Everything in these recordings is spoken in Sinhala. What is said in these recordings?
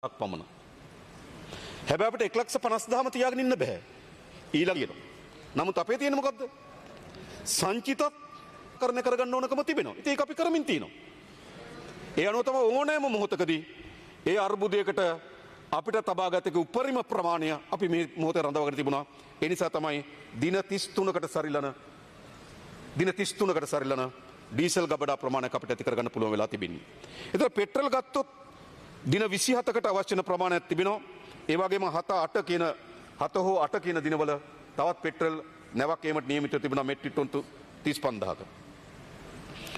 පමණ. හැබැයි අපිට 1,50,000ම තියාගෙන ඉන්න බෑ. ඊළඟට. නමුත් අපේ තියෙන මොකද්ද? සංචිතත් කරගන්න ඕනකම තිබෙනවා. ඉතින් ඒක අපි කරමින් තියෙනවා. ඒ අනුව තමයි ඕනෑම මොහොතකදී ඒ අර්බුදයකට අපිට තබාගත යුතු උපරිම ප්‍රමාණය අපි මේ මොහොතේ රඳවගෙන තිබුණා. ඒ නිසා තමයි දින 33කට සරිලන ඩීසල් ගබඩා ප්‍රමාණයක් අපිට ඇති කරගන්න පුළුවන් වෙලා තිබෙන්නේ. ඒතර පෙට්‍රල් ගත්තොත් දින 27කට අවශ්‍ය වෙන ප්‍රමාණයක් තිබෙනවා. ඒ වගේම 7 හෝ 8 කියන දිනවල තවත් පෙට්‍රල් නැවක් ඒමට නියමිතව තිබුණා මෙට්‍රික් ටොන් 35000ක.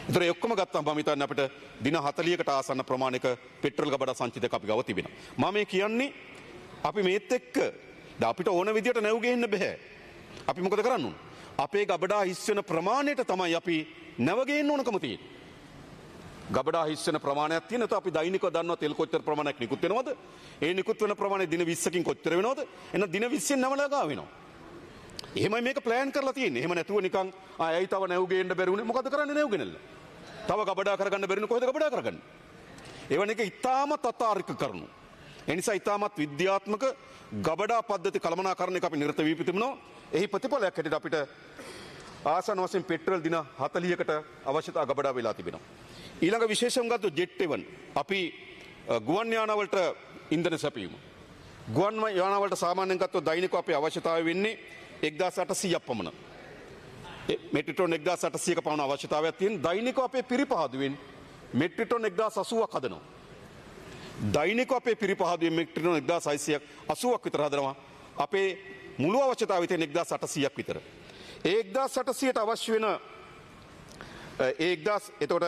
ඒතර ඒ ඔක්කොම ගත්තම මම හිතන්නේ අපිට දින 40කට ආසන්න ප්‍රමාණයක පෙට්‍රල් ගබඩා සංචිතයක් අපි ගාව තිබෙනවා. මම මේ කියන්නේ අපි මේත් එක්ක අපිට ඕන විදියට නැව් ගේන්න බෑ. අපි මොකද කරන්න ඕන? අපේ ගබඩා හිස් වෙන ප්‍රමාණයට තමයි අපි නැව ගේන්න ඕනකම තියෙන්නේ. ගබඩා හිස් වෙන ප්‍රමාණයක් තියෙන. ඒත් අපි දෛනිකව දන්නවා තෙල් කොච්චර ප්‍රමාණයක් නිකුත් වෙනවද? ඒ නිකුත් වෙන ප්‍රමාණය දින 20කින් කොච්චර වෙනවද? එහෙනම් දින 20න් නැවලා ගා වෙනවා. එහෙමයි මේක ප්ලෑන් කරලා තියෙන්නේ. එහෙම නැතුව නිකන් ඇයි තව නැව් ගේන්න බැරි වුනේ? මොකද කරන්නේ නැව් ගෙනල්ලා? තව ගබඩා කරගන්න බැරිනේ කොහෙද ගබඩා කරගන්නේ? එවන එක ඉතාමත් අතාරික කරුණු. ඒ නිසා ඉතාමත් විද්‍යාත්මක ගබඩා පද්ධති කළමනාකරණයක අපි නිරත වී තිබෙනවා. එහි ප්‍රතිඵලයක් හැටියට අපිට ආසන්න වශයෙන් පෙට්‍රල් දින 40කට අවශ්‍යතා ගබඩා වෙලා තිබෙනවා. ඊළඟ විශේෂම ගත්තොත් ජෙට් 7 අපි ගුවන් යානවලට ඉන්ධන සැපයීම. ගුවන් යානවලට සාමාන්‍යයෙන් ගත්තොත් දෛනිකව අපේ අවශ්‍යතාවය වෙන්නේ 1800ක් පමණ. මෙට්‍රික් ටොන් 1800ක පමණ අවශ්‍යතාවයක් තියෙන. දෛනිකව අපේ පිරිපහදුවෙන් මෙට්‍රික් ටොන් 1080ක් හදනවා. දෛනිකව අපේ පිරිපහදුවෙන් මෙට්‍රික් ටොන් 1680ක් විතර හදනවා. අපේ මුළු අවශ්‍යතාවය තියෙන 1800ක් විතර. ඒ 1800ට අවශ්‍ය වෙන එතකොට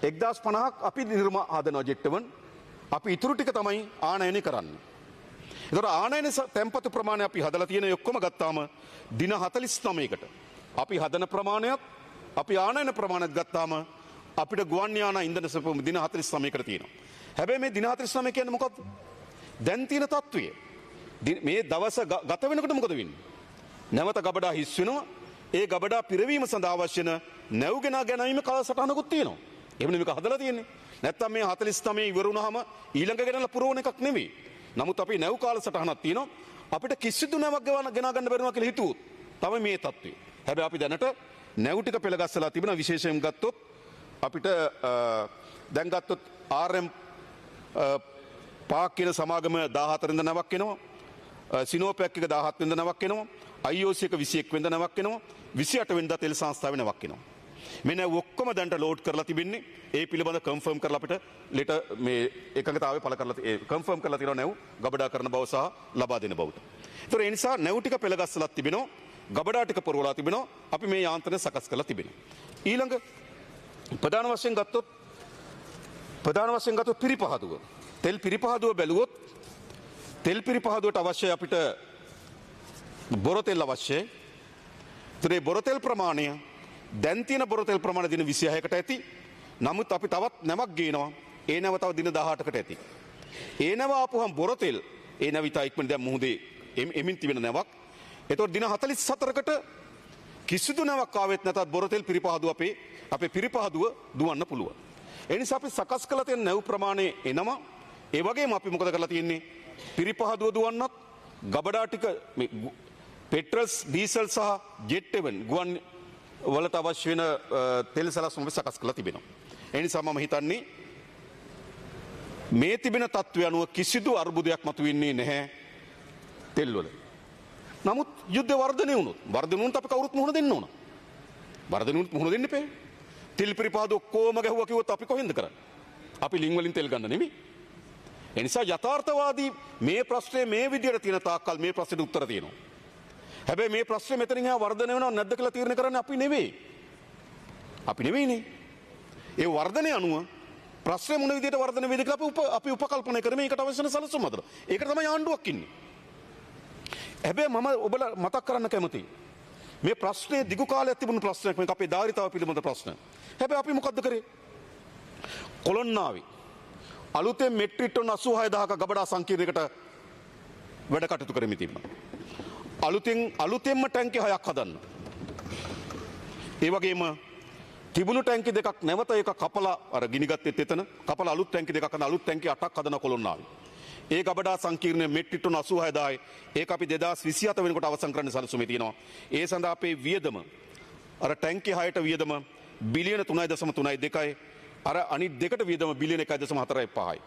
1050ක් අපි හදනවා ජෙට් 7. අපි ඉතුරු ටික තමයි ආනයනය කරන්නේ. එතකොට ආනයන තැන්පතු ප්‍රමාණය අපි හදලා තියෙන ඔක්කොම ගත්තාම දින 49කට අපි හදන ප්‍රමාණයත් අපි ආනයන ප්‍රමාණයත් ගත්තාම අපිට ගුවන් යාන ඉන්ධන සැපයීම දින 49කට තියෙනවා. හැබැයි මේ දින 49 කියන්නේ මොකද්ද? දැන් තියෙන තත්ත්වය. මේ දවස ගත වෙනකොට මොකද වෙන්නේ? නැවත ගබඩා හිස් වෙනවා. ඒ ගබඩා පිරවීම සඳහා අවශ්‍ය වෙන නැව් ගෙනා ගැනීම කාලසටහනකුත් තියෙනවා. එහෙම මේක හදලා තියෙන්නේ. නැත්තම් මේ 49 ඉවර වුණාම ඊළඟ ගෙනලා පුරවන එකක් නෙමෙයි. නමුත් අපි නැව් කාලසටහනක් තියෙනවා. අපිට කිසිදු නැවක් ගෙනා ගන්න බැරිනවා කියලා හිතුවොත් තමයි මේ තත්ත්වය. හැබැයි අපි දැනට නැව් ටික පෙළගස්සලා තිබෙනවා. විශේෂයෙන් ගත්තොත් අපිට දැන් ගත්තොත් RM පාක් කියන සමාගම 14 වෙනිදා නැවක් එනවා. සිනෝපැක් එක 17 වෙනිදා නැවක් එනවා. IOC එක 21 වෙනිදා නැවක් එනවා. 28 වෙනිදා තෙල් සංස්ථාවේ නැවක් එනවා. මෙන්න ඔක්කොම දැන්ට ලෝඩ් කරලා තිබෙන්නේ. ඒ පිළිබඳ කන්ෆර්ම් කරලා අපිට ලෙටර් මේ එකඟතාවය පළ කරලා කන්ෆර්ම් කරලා තියෙනවා නැව් ගබඩා කරන බව සහ ලබා දෙන බවට. ඒතර ඒ නිසා නැව් ටික පෙළගස්සලා තිබෙනවා. ගබඩා ටික පුරවලා තිබෙනවා. අපි මේ යාන්ත්‍රණය සකස් කරලා තිබෙනවා. ඊළඟ ප්‍රධාන වශයෙන් ගත්තොත් පිරිපහදුව. තෙල් පිරිපහදුව බැලුවොත් තෙල් පිරිපහදුවට අවශ්‍යයි අපිට බොරතෙල් අවශ්‍යයි. ඒතර ඒ බොරතෙල් ප්‍රමාණය දැන් තියෙන බොරතෙල් ප්‍රමාණය දින 26කට ඇති. නමුත් අපි තවත් නැවක් ගේනවා. ඒ නැව තව දින 18කට ඇති. ඒ නැව ආපුවම බොරතෙල් ඒ නැව ඉතා ඉක්මන දැන් මුහුදේ එමින් තිබෙන නැවක්. එතකොට දින 44කට කිසිදු නැවක් ආවෙත් නැතත් බොරතෙල් පිරිපහදුව අපේ පිරිපහදුව දුවන්න පුළුවන්. ඒ නිසා අපි සකස් කළ තියෙන නැව් ප්‍රමාණය එනවා. ඒ වගේම අපි මොකද කරලා තියෙන්නේ? පිරිපහදුව දුවන්නත් ගබඩා ටික පෙට්‍රල්ස් ඩීසල් සහ ජෙට් 7 ගුවන් වලට අවශ්‍ය වෙන තෙල් සලස්ම සකස් කරලා තිබෙනවා. ඒ නිසා මම හිතන්නේ මේ තිබෙන තත්ත්වය අනුව කිසිදු අර්බුදයක් මතුවෙන්නේ නැහැ තෙල් වල. නමුත් යුද්ධ වර්ධනය වුණොත් අපි කවුරුත් මුහුණ දෙන්න ඕන. වර්ධනය වුණොත් මුහුණ දෙන්න එපා. තෙල් පිරිපහදුව කොහොම ගැහුවා කිව්වොත් අපි කොහෙන්ද කරන්නේ? අපි ලිං වලින් තෙල් ගන්න නෙමෙයි. ඒ නිසා යථාර්ථවාදී මේ ප්‍රශ්නේ මේ විදිහට තියෙන තාක්කල් මේ ප්‍රශ්නෙට උත්තර තියෙනවා. හැබැයි මේ ප්‍රශ්නේ මෙතනින් එහා වර්ධනය වෙනව නැද්ද කියලා තීරණය කරන්නේ අපි නෙවෙයි. අපි නෙවෙයිනේ. ඒ වර්ධනය අනුව ප්‍රශ්නේ මොන විදිහට වර්ධනය වේද කියලා අපි උපකල්පනය කරමින් ඒකට අවශ්‍ය වෙන සැලසුම් හදලා. ඒකට තමයි ආණ්ඩුවක් ඉන්නේ. හැබැයි මම ඔබලා මතක් කරන්න කැමතියි. මේ ප්‍රශ්නේ දිගු කාලයක් තිබුණු ප්‍රශ්නයක් මේක අපේ ධාරිතාව පිළිබඳ ප්‍රශ්න. හැබැයි අපි මොකද්ද කරේ? කොළොන්නාවේ අලුතෙන් මෙට්‍රික් ටොන් 86000ක ගබඩා සංකීර්ණයකට වැඩ කටයුතු කරමින් තිබුණා. අලුතෙන්ම ටැංකි 6ක් හදන්න. ඒ වගේම තිබුණු ටැංකි දෙකක් නැවත එක කපලා අර ගිනිගත්තෙත් එතන කපලා අලුත් ටැංකි දෙකක් හදන අලුත් ටැංකි 8ක් හදන කොළොන්නාවේ. ඒ ගබඩා සංකීර්ණය මෙට්‍රික් ටන් 86000යි. ඒක අපි 2027 වෙනකොට අවසන් කරන්න සැලසුමේ තියෙනවා. ඒ සඳහා අපේ වියදම අර ටැංකිය 6ට වියදම බිලියන 3.32යි. අර අනිත් දෙකට වියදම බිලියන 1.45යි.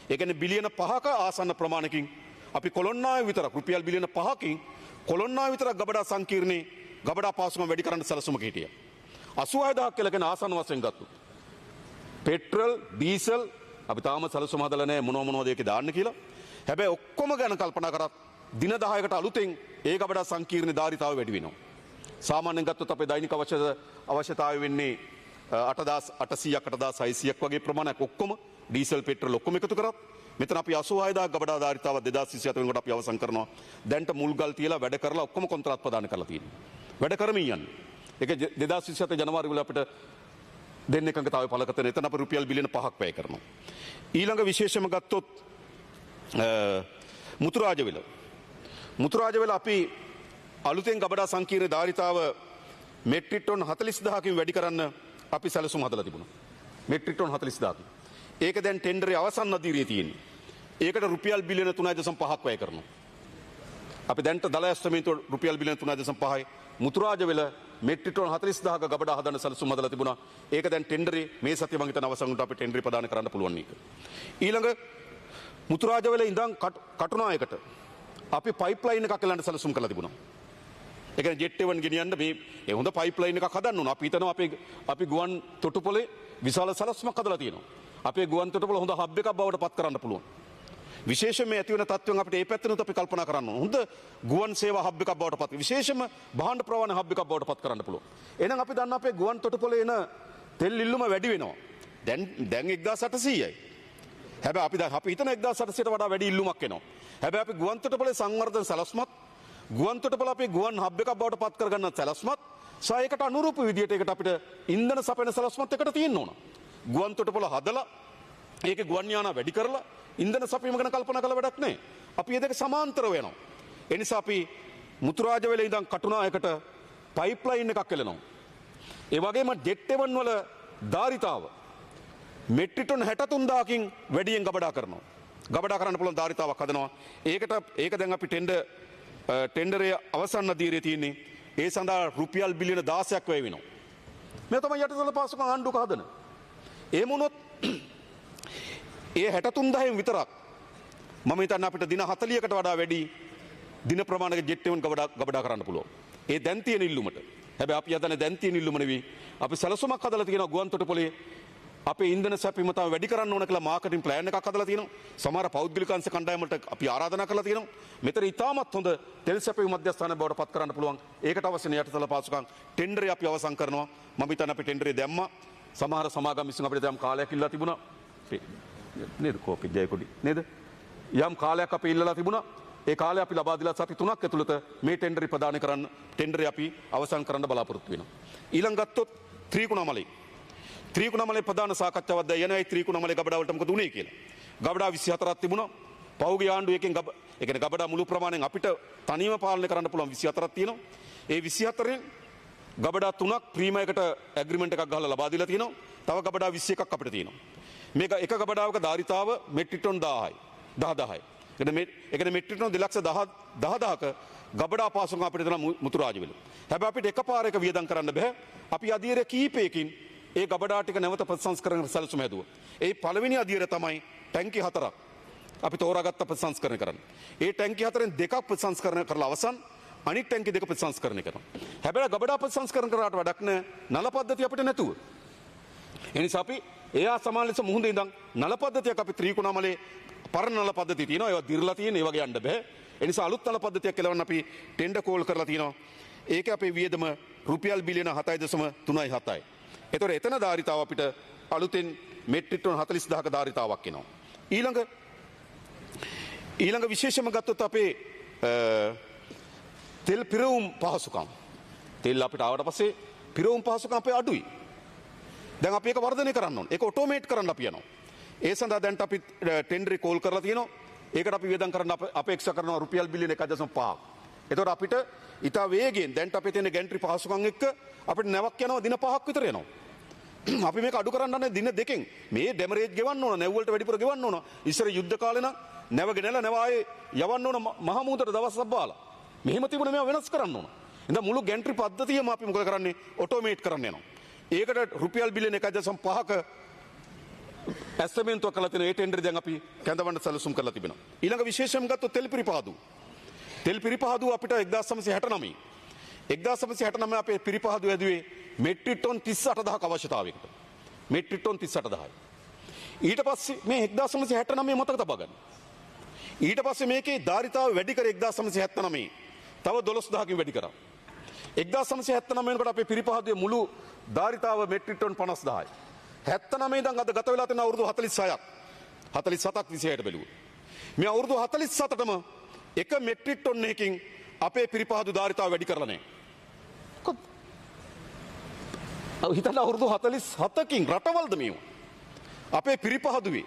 ඒ කියන්නේ බිලියන 5ක ආසන්න ප්‍රමාණකින් අපි කොළොන්නාවේ විතරක් රුපියල් බිලියන 5කින් කොළොන්නාවේ විතරක් ගබඩා සංකීර්ණේ ගබඩා පාසුකම් වැඩි කරන්න සැලසුමක හිටියා. 86000ක් කියලා කියන ආසන්න වශයෙන් ගත්තොත්. පෙට්‍රල්, ඩීසල් අපි තාම සැලසුම හදලා නැහැ මොනවද ඒකේ දාන්න කියලා. හැබැයි ඔක්කොම ගැන කල්පනා කරත් දින 10කට අලුතෙන් ඒ ගබඩා සංකීර්ණ ධාරිතාව වැඩි වෙනවා. සාමාන්‍යයෙන් ගත්තොත් අපේ දෛනික අවශ්‍යතාවය වෙන්නේ 8800ක් 8600ක් වගේ ප්‍රමාණයක් ඔක්කොම ඩීසල් පෙට්‍රල් ඔක්කොම එකතු කරත් මෙතන අපි 86000 ගබඩා ධාරිතාව 2027 වෙනකොට අපි අවසන් කරනවා. දැන්ට මුල් ගල් තියලා වැඩ කරලා ඔක්කොම කොන්ත්‍රාත් ප්‍රදාන කරලා තියෙනවා. වැඩ කරමින් යන්නේ. ඒක 2027 ජනවාරි වල අපිට දෙන්න එකඟතාවය පළ කරන එතන අපි රුපියල් බිලියන 5ක් වැය කරනවා. ඊළඟ විශේෂම ගත්තොත් මුතුරාජවිල අපි අලුතෙන් ගබඩා සංකීර්ණ ධාරිතාව මෙට්‍රික් ටන් 40000කින් වැඩි කරන්න අපි සැලසුම් හදලා තිබුණා. මෙට්‍රික් ටන් 40000කින්. ඒක දැන් ටෙන්ඩරේ අවසන් අදියරේ තියෙන්නේ. ඒකට රුපියල් බිලියන 3.5ක් වැය කරනවා. අපි දැන්ට දල ඇස්තමේන්තුව රුපියල් බිලියන 3.5යි මුතුරාජවිල මෙට්‍රික් ටන් 40000ක ගබඩා හදන්න සැලසුම් හදලා තිබුණා. ඒක දැන් ටෙන්ඩරේ මේ සතිය මම හිතන අවසන් වුණාට අපි ටෙන්ඩරේ ප්‍රදාන කරන්න පුළුවන් මේක. ඊළඟ මුතුරාජවිල ඉඳන් කටුනායකට අපි පයිප්ලයින් එකක් එලන්න සැලසුම් කරලා තිබුණා. ඒ කියන්නේ ජෙට් 1 ගෙනියන්න මේ හොඳ පයිප්ලයින් එකක් හදන්න ඕන. අපි හිතනවා අපි ගුවන් තොටුපොලේ විශාල සැලසුමක් හදලා තියෙනවා. අපේ ගුවන් තොටුපොළ හොඳ හබ් එකක් බවට පත් කරන්න පුළුවන්. විශේෂයෙන්ම ඇති වෙන තත්ත්වෙන් අපිට ඒ පැත්තෙනුත් අපි කල්පනා කරන්න ඕන. හොඳ ගුවන් සේවා හබ් එකක් බවට පත්. විශේෂයෙන්ම භාණ්ඩ ප්‍රවාහන හබ් එකක් බවට පත් කරන්න පුළුවන්. එහෙනම් අපි දන්න අපේ ගුවන් තොටුපොළේ එන තෙල් ඉල්ලුම වැඩි වෙනවා. දැන් 1800යි. හැබැයි අපි හිතන 1800ට වඩා වැඩි ඉල්ලුමක් එනවා. හැබැයි අපි ගුවන් තොටුපොළේ සංවර්ධන සැලැස්මත් ගුවන් තොටුපොළ අපේ ගුවන් හබ් එකක් බවට පත් කරගන්න සැලැස්මත් සහ ඒකට අනුරූප විදියට ඒකට අපිට ඉන්ධන සපයන සැලැස්මත් එකට තියෙන්න ඕන. ගුවන් තොටුපොළ හදලා ඒකේ ගුවන් යානා වැඩි කරලා ඉන්ධන සපයීම ගැන කල්පනා කළ වැඩක් නැහැ. අපි මේ දෙක සමාන්තරව යනවා. ඒ නිසා අපි මුතුරාජවිල ඉඳන් කටුනායකට පයිප්ලයින් එකක් එලනවා. ඒ වගේම ජෙට් 1 වල ධාරිතාව මෙට්‍රික් ටන් 63000කින් වැඩියෙන් ගබඩා කරනවා. ගබඩා කරන්න පුළුවන් ධාරිතාවක් හදනවා. ඒක දැන් අපි ටෙන්ඩරේ අවසන් අදියරේ තියෙන්නේ. ඒ සඳහා රුපියල් බිලියන 16ක් වැය වෙනවා. මේ තමයි යටිතල පාසුකම් ආණ්ඩුවක හදන. එහෙම වුණොත් ඒ 63000න් විතරක් මම හිතන්නේ අපිට දින 40කට වඩා වැඩි දින ප්‍රමාණයක ජෙට් 1 ගබඩා කරන්න පුළුවන්. ඒ දැන් තියෙන ඉල්ලුමට. හැබැයි අපි හදන්නේ දැන් තියෙන ඉල්ලුම නෙවෙයි. අපි සැලසුමක් හදලා තියෙනවා ගුවන් තොටුපොළේ අපේ ඉන්ධන සැපීම තව වැඩි කරන්න ඕන කියලා මාකටිං ප්ලෑන් එකක් හදලා තියෙනවා. සමහර පෞද්ගලික අංශ කණ්ඩායම් වලට අපි ආරාධනා කරලා තියෙනවා. මෙතන ඉතාමත් හොඳ තෙල් සැපීම මධ්‍යස්ථාන බවට පත් කරන්න පුළුවන්. ඒකට අවශ්‍ය යටිතල පාසුකම් ටෙන්ඩරේ අපි අවසන් කරනවා. මම හිතන්නේ අපි ටෙන්ඩරේ දැම්මා. සමහර සමාගම් විසින් අපිට යම් කාලයක් ඉල්ලලා තිබුණා. නේද කෝපි ජයකොඩි නේද? යම් කාලයක් අපි ඉල්ලලා තිබුණා. ඒ කාලය අපි ලබා දීලා සති 3ක් ඇතුළත මේ ටෙන්ඩරේ ප්‍රදානය කරන්න ටෙන්ඩරේ අපි අවසන් කරන්න බලාපොරොත්තු වෙනවා. ඊළඟ ගත්තොත් ත්‍රිකුණාමලේ ප්‍රධාන සාකච්ඡාවක් දැන් යනවා. ත්‍රිකුණාමලේ ගබඩා වලට මොකද උනේ කියලා. ගබඩා 24ක් තිබුණා. පෞගේ ආණ්ඩුවකින් ඒ කියන්නේ ගබඩා මුළු ප්‍රමාණයෙන් අපිට තනියම පාලනය කරන්න පුළුවන් 24ක් තියෙනවා. ඒ 24න් ගබඩා 3ක් ප්‍රීමියකට ඇග්‍රීමන්ට් එකක් ගහලා ලබා දීලා තියෙනවා. තව ගබඩා 21ක් අපිට තියෙනවා. මේක එක ගබඩාවක ධාරිතාව මෙට්‍රික් ටන් 10000යි. ඒ කියන්නේ මෙට්‍රික් ටන් 10000ක ගබඩා පාසුකම් අපිට දෙන මුතුරාජවිල. හැබැයි අපිට එකපාරක වියදම් කරන්න බෑ. අපි අධීර කීපයකින් ඒ ගබඩා ටික නැවත ප්‍රතිසංස්කරණ සැලසුම හැදුවා. ඒ පළවෙනි අධීර තමයි ටැංකි 4ක්. අපි තෝරාගත්ත ප්‍රතිසංස්කරණය කරන්න. ඒ ටැංකි 4න් දෙකක් ප්‍රතිසංස්කරණය කරලා අවසන් අනිත් ටැංකි දෙක ප්‍රතිසංස්කරණය කරනවා. හැබැයි ගබඩා ප්‍රතිසංස්කරණ කරාට වැඩක් නැහැ. නල පද්ධතිය අපිට නැතුව. ඒ නිසා අපි එයා සමාන ලෙස මුහුදේ ඉඳන් නල පද්ධතියක් අපි ත්‍රිකුණාමලේ පරණ නල පද්ධතිය තියෙනවා. ඒවා දිර්ලා තියෙන. ඒ වගේ යන්න බෑ. ඒ නිසා අලුත් නල පද්ධතියක් එලවන්න අපි ටෙන්ඩර් කෝල් කරලා තියෙනවා. ඒක අපේ වියදම රුපියල් බිලියන 7.37යි. එතකොට එතන ධාරිතාව අපිට අලුතෙන් මෙට්‍රික් ටන් 40000ක ධාරිතාවක් එනවා. ඊළඟ විශේෂම ගත්තොත් අපේ තෙල් පිරවුම් පහසුකම්. තෙල් අපිට ආවට පස්සේ පිරවුම් පහසුකම් අපේ අඩුයි. දැන් අපි ඒක වර්ධනය කරන්න ඕන. ඒක ඔටෝමේට් කරන්න අපි යනවා. ඒ සඳහා දැන් අපි ටෙන්ඩරේ කෝල් කරලා තියෙනවා. ඒකට අපි වියදම් කරන්න අපේක්ෂා කරනවා රුපියල් බිලියන 1.5ක්. එතකොට අපිට ඉතා වේගයෙන් දැන් අපේ තියෙන ගැන්ට්‍රි පහසුකම් එක්ක අපිට නැවක් යනවා දින 5ක් විතර යනවා. අපි මේක අඩු කරන්න දින 2කින් මේ ඩැමරේජ් ගෙවන්න ඕන, නැව් වලට වැඩිපුර ගෙවන්න ඕන. ඉස්සර යුද්ධ කාලේ නම් නැවගෙනලා නැවායේ යවන්න ඕන මහමුදට දවස් සබ්බාලා. මෙහෙම තිබුණ මේවා වෙනස් කරන්න ඕන. ඉතින් මුළු ගැන්ට්‍රි පද්ධතියම අපි මොකද කරන්නේ? ඔටෝමේට් කරන්න යනවා. ඒකට රුපියල් බිලියන 1.5ක ඇස්තමේන්තුවක් කළා තියෙන ඒ ටෙන්ඩර් දැන් අපි කැඳවන්න සැලසුම් කරලා තිබෙනවා. ඊළඟ විශේෂයෙන් ගත්තොත් තෙල් පිරිපහදුව. තෙල් පිරිපහදුව අපිට 1969 අපේ පිරිපහදුව ඇදුවේ මෙට්‍රික් ටොන් 38000ක අවශ්‍යතාවයකට. මෙට්‍රික් ටොන් 38000යි. ඊට පස්සේ මේ 1969 මතක තබා ගන්න. ඊට පස්සේ මේකේ ධාරිතාව වැඩි කර 1979 තව 12000කින් වැඩි කරා. 1979 වෙනකොට අපේ පිරිපහදුවේ මුළු ධාරිතාව මෙට්‍රික් ටොන් 50000යි. 79 ඉඳන් අද ගත වෙලා තියෙන අවුරුදු 46ක් 47ක් 26ට බැලුවා. මේ අවුරුදු 47ටම එක මෙට්‍රික් ටොන් එකකින් අපේ පිරිපහදු ධාරිතාව වැඩි කරලා නැහැ. හිතන්න අවුරුදු 47කින් රටවල්ද මේවා. අපේ පිරිපහදුවේ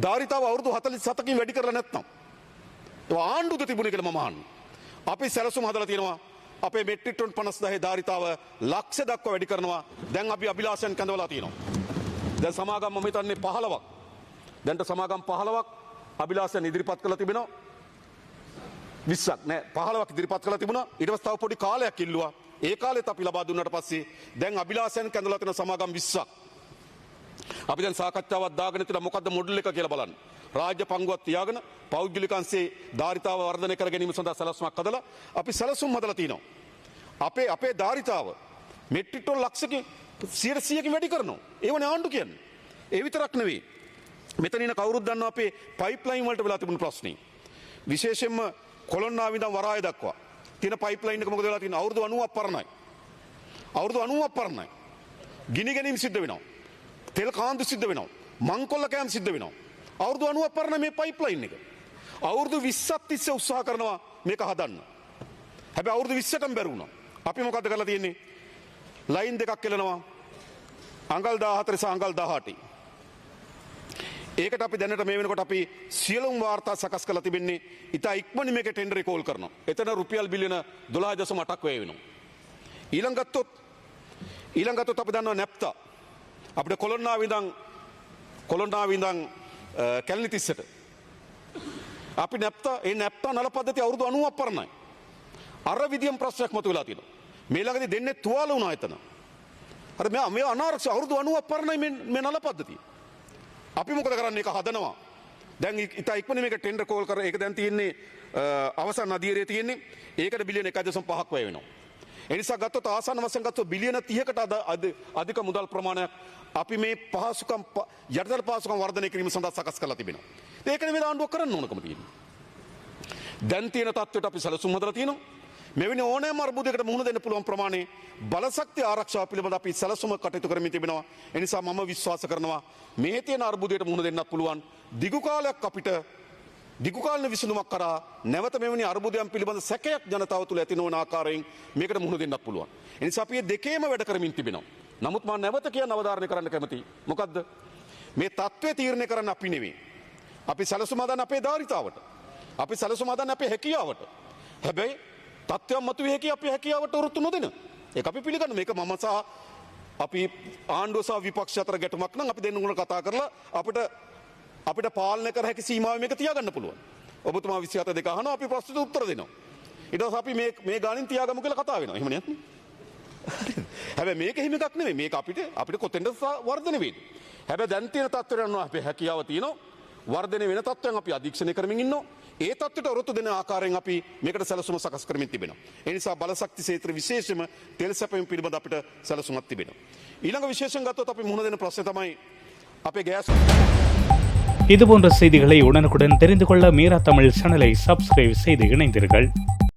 ධාරිතාව අවුරුදු 47කින් වැඩි කරලා නැත්නම් ඒ ආණ්ඩුද තිබුණේ කියලා මම අහන්නේ. අපි සැලසුම් හදලා තියෙනවා අපේ මෙට්‍රික් ටොන් 50000 ධාරිතාව ලක්ෂ දක්වා වැඩි කරනවා. දැන් අපි අභිලාෂයන් කැඳවලා තියෙනවා. දැන් සමාගම් මම හිතන්නේ 15ක්. දැන්ට සමාගම් 15ක් අභිලාෂයන් ඉදිරිපත් කරලා තිබෙනවා. 20ක් නෑ 15ක් ඉදිරිපත් කරලා තිබුණා. ඊට පස්සේ තව පොඩි කාලයක් ඉල්ලුවා. ඒ කාලෙත් අපි ලබා දුන්නාට පස්සේ දැන් අභිලාෂයන් කැඳවලා තියෙන සමාගම් 20ක්. අපි දැන් සාකච්ඡාවක් දාගෙන ඉතලා මොකද්ද මොඩල් එක කියලා බලන්න. රාජ්‍ය පංගුවක් තියාගෙන පෞද්ගලික අංශයේ ධාරිතාව වර්ධනය කර ගැනීම සඳහා සැලසුමක් හදලා අපි සැලසුම් හදලා තිනවා. අපේ ධාරිතාව මෙට්‍රික් ටොන් ලක්ෂකින් 100කින් වැඩි කරනවා. ඒවනේ ආණ්ඩු කියන්නේ. ඒ විතරක් නෙවෙයි. මෙතන ඉන්න කවුරුත් දන්නවා අපේ පයිප්ලයින් වලට වෙලා තිබුණු ප්‍රශ්නේ. විශේෂයෙන්ම කොළොන්නාව ඉඳන් වරාය දක්වා තියෙන පයිප්ලයින් එක මොකද වෙලා තියෙන්නේ? අවුරුදු 90ක් පරණයි. අවුරුදු 90ක් පරණයි. ගිනි ගැනීම සිද්ධ වෙනවා. තෙල් කාන්දු සිද්ධ වෙනවා. මංකොල්ල කෑම සිද්ධ වෙනවා. අවුරුදු 90ක් පරණ මේ පයිප්ලයින් එක. අවුරුදු 20ක් තිස්සේ උත්සාහ කරනවා මේක හදන්න. හැබැයි අවුරුදු 20ටම බැරි වුණා. අපි මොකද කරලා තියෙන්නේ? ලයින් දෙකක් කෙලනවා. අඟල් 14 සහ අඟල් 18යි. ඒකට අපි දැනට මේ වෙනකොට අපි සියලුම වාර්තා සකස් කරලා තිබෙන්නේ ඉතා ඉක්මනින් මේක ටෙන්ඩර් එක කෝල් කරනවා. එතන රුපියල් බිලියන 12.8ක් වැය වෙනවා. ඊළඟ ගත්තොත් අපි දන්නවා නැප්තා. අපිට කොළොන්නාව ඉඳන් කැලණි තිස්සට අපි නැප්තා නල පද්ධතිය අවුරුදු 90ක් පරණයි. අර විදියම් ප්‍රශ්නයක් මතුවලා තියෙනවා. මේ ළඟදී දෙන්නේ තුවාල වුණා එතන. අර මේ අනාරක්ෂිත අවුරුදු 90ක් පරණයි මේ නල පද්ධතිය. අපි මොකද කරන්නේ? ඒක හදනවා. දැන් ඉතා ඉක්මනින් මේක ටෙන්ඩර් කෝල් කර ඒක දැන් තියෙන්නේ අවසන් අධීරයේ තියෙන්නේ. ඒකට බිලියන 1.5ක් වැය වෙනවා. ඒ නිසා ගත්තොත් ආසන්න වශයෙන් ගත්තොත් බිලියන 30කට අධික මුදල් ප්‍රමාණයක් අපි මේ පහසුකම් යටිතල පහසුකම් වර්ධනය කිරීම සඳහා සකස් කරලා තිබෙනවා. ඒක නෙමෙයි ආණ්ඩුවක් කරන්න ඕනකම තියෙන්නේ. දැන් තියෙන තත්ත්වයට අපි සැලසුම් හදලා තියෙනවා. මෙවැනි ඕනෑම අර්බුදයකට මුහුණ දෙන්න පුළුවන් ප්‍රමාණය බලශක්ති ආරක්ෂාව පිළිබඳ අපි සැලසුම කටයුතු කරමින් තිබෙනවා. ඒ නිසා මම විශ්වාස කරනවා මේ තියෙන අර්බුදයට මුහුණ දෙන්නත් පුළුවන්. දිගු කාලයක් අපිට දිගු කාලීන විසඳුමක් කරා නැවත මෙවැනි අර්බුදයන් පිළිබඳ සැකයක් ජනතාව තුළ ඇති නොවන ආකාරයෙන් මේකට මුහුණ දෙන්නත් පුළුවන්. ඒ නිසා අපි මේ දෙකේම වැඩ කරමින් තිබෙනවා. නමුත් මම නැවත කියන අවධාරණය කරන්න කැමතියි. මොකද්ද? මේ තත්ත්වය තීරණය කරන්න අපි නෙවෙයි. අපි සැලසුම් හදන්න අපේ ධාරිතාවට. අපි සැලසුම් හදන්න අපේ හැකියාවට. හැබැයි තත්ත්වයක් මතුවේ හැකි අපේ හැකියාවට උරුත්තු නොදෙන. ඒක අපි පිළිගන්න. මේක මම සහ අපි ආණ්ඩුව සහ විපක්ෂ අතර ගැටුමක් නම් අපි දෙන්නුම කතා කරලා අපිට පාලනය කර හැකි සීමාව මේක තියාගන්න පුළුවන්. ඔබතුමා 27 අහනවා අපි ප්‍රශ්නට උත්තර දෙනවා. ඊට පස්සේ අපි මේ ගානින් තියාගමු කියලා කතා වෙනවා. එහෙම නේද? හැබැයි මේක හිම එකක් නෙමෙයි. මේක අපිට කොතෙන්ද වර්ධනය වෙන්නේ. හැබැයි දැන් තියෙන තත්ත්වයට අනුව අපේ හැකියාව තියෙනවා. වර්ධනය වෙන තත්ත්වයන් අපි අධීක්ෂණය කරමින් ඉන්නවා. ඒ තත්ත්වයට ඔරොත්තු දෙන ආකාරයෙන් අපි මේකට සැලසුම සකස් කරමින් තිබෙනවා. ඒ නිසා බලශක්ති ක්ෂේත්‍ර විශේෂම තෙල් සැපයීම පිළිබඳ අපිට සැලසුමක් තිබෙනවා. ඊළඟ විශේෂයෙන් ගත්තොත් අපි මුහුණ දෙන ප්‍රශ්නේ තමයි අපේ ගෑස්. இதுபோன்ற செய்திகளை உடனுக்குடன் தெரிந்து கொள்ள மீரா தமிழ் சேனலை சப்ஸ்கிரைப் செய்து இணைந்தீர்கள்.